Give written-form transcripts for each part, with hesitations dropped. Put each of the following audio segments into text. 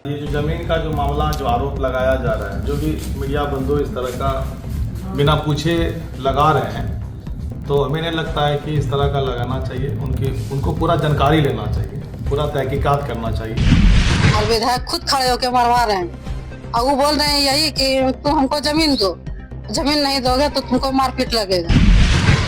ये जो ज़मीन का जो मामला जो आरोप लगाया जा रहा है, जो भी मीडिया बंधु इस तरह का बिना पूछे लगा रहे हैं, तो हमें नहीं लगता है कि इस तरह का लगाना चाहिए। उनको पूरा जानकारी लेना चाहिए, पूरा तहकीकात करना चाहिए। और विधायक खुद खड़े होकर मरवा रहे हैं और वो बोल रहे हैं यही कि तुम हमको जमीन दो, जमीन नहीं दोगे तो तुमको मारपीट लगेगा।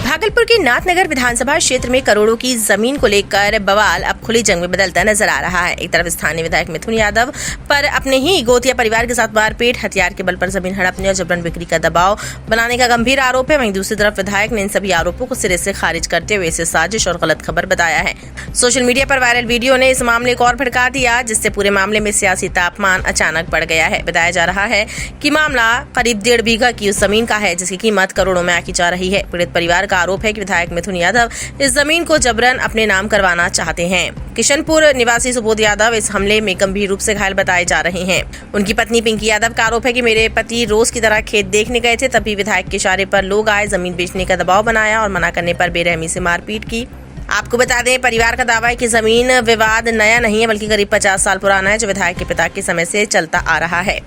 भागलपुर के नाथनगर विधानसभा क्षेत्र में करोड़ों की जमीन को लेकर बवाल अब खुली जंग में बदलता नजर आ रहा है। एक तरफ स्थानीय विधायक मिथुन यादव पर अपने ही गोतिया परिवार के साथ मारपीट, हथियार के बल पर जमीन हड़पने और जबरन बिक्री का दबाव बनाने का गंभीर आरोप है। वहीं दूसरी तरफ विधायक ने इन सभी आरोपों को सिरे से खारिज करते हुए इसे साजिश और गलत खबर बताया है। सोशल मीडिया पर वायरल वीडियो ने इस मामले को और भड़का दिया, जिससे पूरे मामले में सियासी तापमान अचानक बढ़ गया है। बताया जा रहा है कि मामला करीब 1.5 बीघा की उस जमीन का है, जिसकी कीमत करोड़ों में आंकी जा रही है। पीड़ित परिवार का आरोप है कि विधायक मिथुन यादव इस जमीन को जबरन अपने नाम करवाना चाहते हैं। किशनपुर निवासी सुबोध यादव इस हमले में गंभीर रूप से घायल बताए जा रहे हैं। उनकी पत्नी पिंकी यादव का आरोप है कि मेरे पति रोज की तरह खेत देखने गए थे, तभी विधायक के इशारे पर लोग आए, जमीन बेचने का दबाव बनाया और मना करने पर बेरहमी से मारपीट की। आपको बता दें, परिवार का दावा है कि जमीन विवाद नया नहीं है, बल्कि करीब 50 साल पुराना है, जो विधायक के पिता के समय से चलता आ रहा है।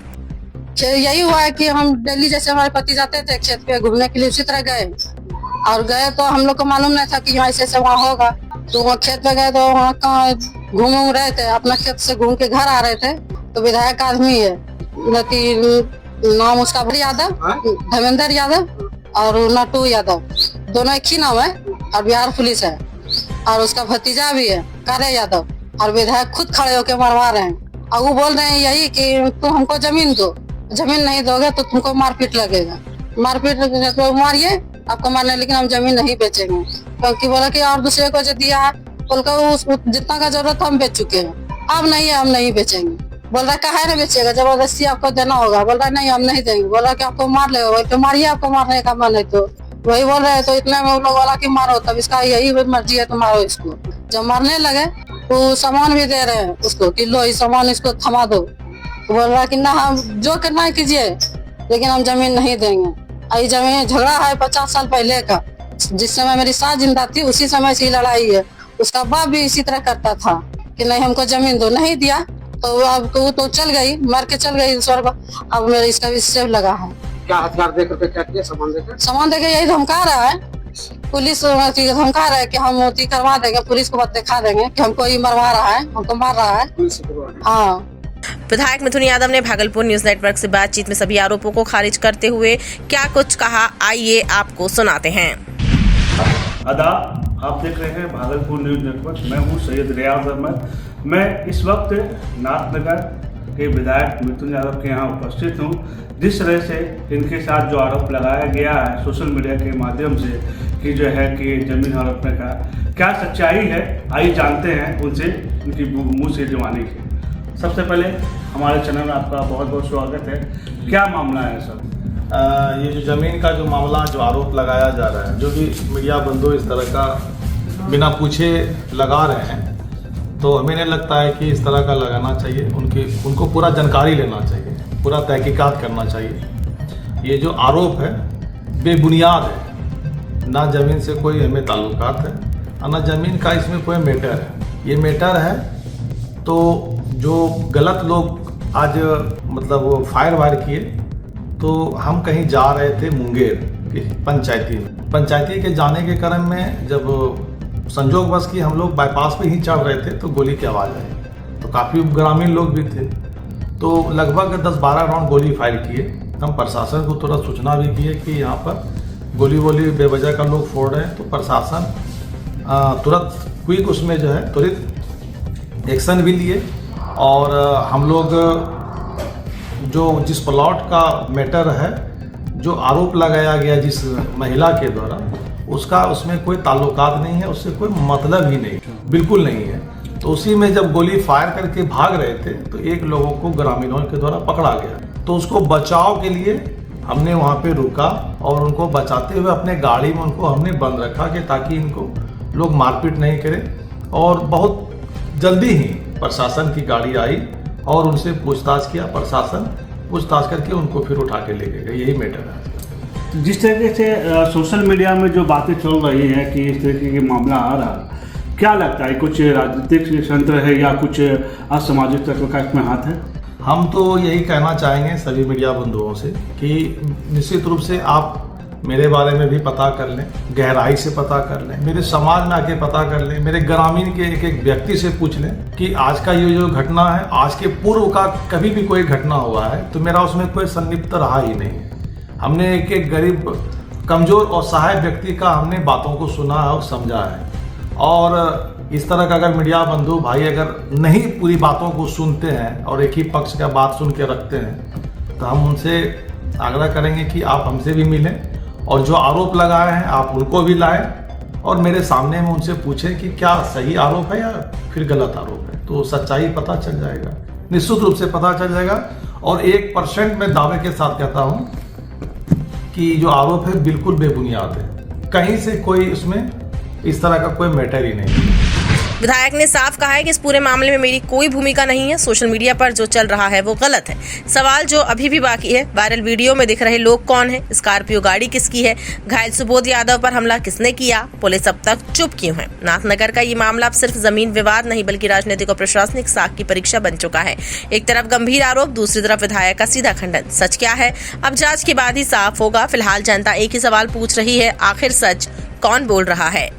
यही हुआ है कि हम दिल्ली जैसे हमारे पति जाते थे खेत पे घूमने के लिए, उसी तरह गए और गए तो हम लोग को मालूम नहीं था कि यहाँ ऐसे वहाँ होगा। तो वहाँ खेत पे गए तो वहाँ कहाँ घूम रहे थे, अपना खेत से घूम के घर आ रहे थे तो विधायक आदमी है, नाम उसका यादव, धर्मेंद्र यादव और नटू यादव, दोनों एक ही नाम है और बिहार पुलिस है, और उसका भतीजा भी है कार्य यादव। और विधायक खुद खड़े होकर मरवा रहे हैं और वो बोल रहे हैं यही कि तुम हमको जमीन दो, जमीन नहीं दोगे तो तुमको मारपीट लगेगा, मारपीट तो मारिए आपको मारने, लेकिन हम जमीन नहीं बेचेंगे। क्योंकि बोला कि और दूसरे को जो दिया है बोलकर जितना का जरूरत हम बेच चुके हैं, अब नहीं है, हम नहीं बेचेंगे। बोल रहा काहे नहीं बेचेगा, जबरदस्ती आपको देना होगा। बोल रहा नहीं हम नहीं देंगे। बोल रहा कि आपको मार लेगा, वही तो मारिए, आपको मारने का मन है तो वही बोल रहे हैं। तो इतने में लोग वाला की मारो, तब इसका यही मर्जी है तो मारो इसको। जब मारने लगे तो सामान भी दे रहे हैं उसको कि लो इस सामान इसको थमा दो। बोल रहा कि ना हम जो करना है कीजिए, लेकिन हम जमीन नहीं देंगे। ये जमीन झगड़ा है 50 साल पहले का, जिस समय मेरी सास जिंदा थी उसी समय से लड़ाई है। उसका बाप भी इसी तरह करता था कि नहीं हमको जमीन दो, नहीं दिया तो अब तो चल गई, मर के चल गई स्वर्ग। अब मेरा इसका भी सेव लगा है। क्या हथियार देकर के क्या किया, सामान देकर यही धमका रहा है, पुलिस धमका रहा है कि हम मोती करवा देंगे, पुलिस को बात दिखा देंगे कि हमको ये मरवा रहा है, हमको मार रहा है। हाँ। विधायक मिथुन यादव ने भागलपुर न्यूज नेटवर्क से बातचीत में सभी आरोपों को खारिज करते हुए क्या कुछ कहा, आइए आपको सुनाते हैं। आदाब, आप देख रहे हैं भागलपुर न्यूज नेटवर्क। मैं हूं सैयद रियाज अहमद। मैं इस वक्त नाथनगर के विधायक मिथुन यादव के यहाँ उपस्थित हूं। जिस तरह से इनके साथ जो आरोप लगाया गया है सोशल मीडिया के माध्यम से कि जो है कि जमीन हड़पने का क्या सच्चाई है, आइए जानते हैं उनसे, उनकी मुँह से जवानी की। सबसे पहले हमारे चैनल में आपका बहुत बहुत स्वागत है। क्या मामला है सर? ये जो ज़मीन का जो मामला जो आरोप लगाया जा रहा है, जो भी मीडिया बंधु इस तरह का बिना पूछे लगा रहे हैं, तो हमें नहीं लगता है कि इस तरह का लगाना चाहिए। उनको पूरा जानकारी लेना चाहिए, पूरा तहकीकात करना चाहिए। ये जो आरोप है बेबुनियाद है, ना ज़मीन से कोई हमें ताल्लुकात है और ना ज़मीन का इसमें कोई मैटर है। ये मैटर है तो जो गलत लोग आज मतलब वो फायर किए, तो हम कहीं जा रहे थे मुंगेर के पंचायती के जाने के क्रम में जब संजोगवश की हम लोग बाईपास पे ही चढ़ रहे थे तो गोली की आवाज़ आई। तो काफ़ी ग्रामीण लोग भी थे, तो लगभग 10-12 राउंड गोली फायर किए। हम प्रशासन को तुरंत सूचना भी किए कि यहाँ पर गोली बेवजह का लोग फोड़ रहे हैं। तो प्रशासन तुरंत क्विक उसमें जो है त्वरित एक्शन भी लिए और हम लोग जो जिस प्लॉट का मैटर है, जो आरोप लगाया गया जिस महिला के द्वारा, उसका उसमें कोई ताल्लुकात नहीं है, उससे कोई मतलब ही नहीं, बिल्कुल नहीं है। तो उसी में जब गोली फायर करके भाग रहे थे तो एक लोगों को ग्रामीणों के द्वारा पकड़ा गया। तो उसको बचाव के लिए हमने वहाँ पे रुका और उनको बचाते हुए अपने गाड़ी में उनको हमने बंद रखा कि ताकि इनको लोग मारपीट नहीं करें। और बहुत जल्दी ही प्रशासन की गाड़ी आई और उनसे पूछताछ किया। प्रशासन पूछताछ करके उनको फिर उठा के लेके गए। यही मैटर है। जिस तरीके से सोशल मीडिया में जो बातें चल रही हैं कि इस तरीके के मामला आ रहा है, क्या लगता है कुछ राजनीतिक तंत्र है या कुछ असामाजिक तत्व का इसमें हाथ है? हम तो यही कहना चाहेंगे सभी मीडिया बंधुओं से कि निश्चित रूप से आप मेरे बारे में भी पता कर लें, गहराई से पता कर लें, मेरे समाज में आके पता कर लें, मेरे ग्रामीण के एक एक व्यक्ति से पूछ लें कि आज का ये जो घटना है, आज के पूर्व का कभी भी कोई घटना हुआ है तो मेरा उसमें कोई संलिप्त रहा ही नहीं है। हमने एक एक गरीब, कमजोर और सहायक व्यक्ति का हमने बातों को सुना है और समझा है। और इस तरह का अगर मीडिया बंधु भाई अगर नहीं पूरी बातों को सुनते हैं और एक ही पक्ष का बात सुन के रखते हैं तो हम उनसे आग्रह करेंगे कि आप हमसे भी मिलें और जो आरोप लगाए हैं आप उनको भी लाएं और मेरे सामने में उनसे पूछें कि क्या सही आरोप है या फिर गलत आरोप है, तो सच्चाई पता चल जाएगा, निश्चित रूप से पता चल जाएगा। और 1% मैं दावे के साथ कहता हूं कि जो आरोप है बिल्कुल बेबुनियाद है, कहीं से कोई इसमें इस तरह का कोई मैटर ही नहीं है। विधायक ने साफ कहा है कि इस पूरे मामले में मेरी कोई भूमिका नहीं है। सोशल मीडिया पर जो चल रहा है वो गलत है। सवाल जो अभी भी बाकी है, वायरल वीडियो में दिख रहे लोग कौन है, स्कॉर्पियो गाड़ी किसकी है, घायल सुबोध यादव पर हमला किसने किया, पुलिस अब तक चुप क्यों है। नाथनगर का ये मामला अब सिर्फ जमीन विवाद नहीं बल्कि राजनीतिक और प्रशासनिक साख की परीक्षा बन चुका है। एक तरफ गंभीर आरोप, दूसरी तरफ विधायक का सीधा खंडन। सच क्या है अब जांच के बाद ही साफ होगा। फिलहाल जनता एक ही सवाल पूछ रही है, आखिर सच कौन बोल रहा है।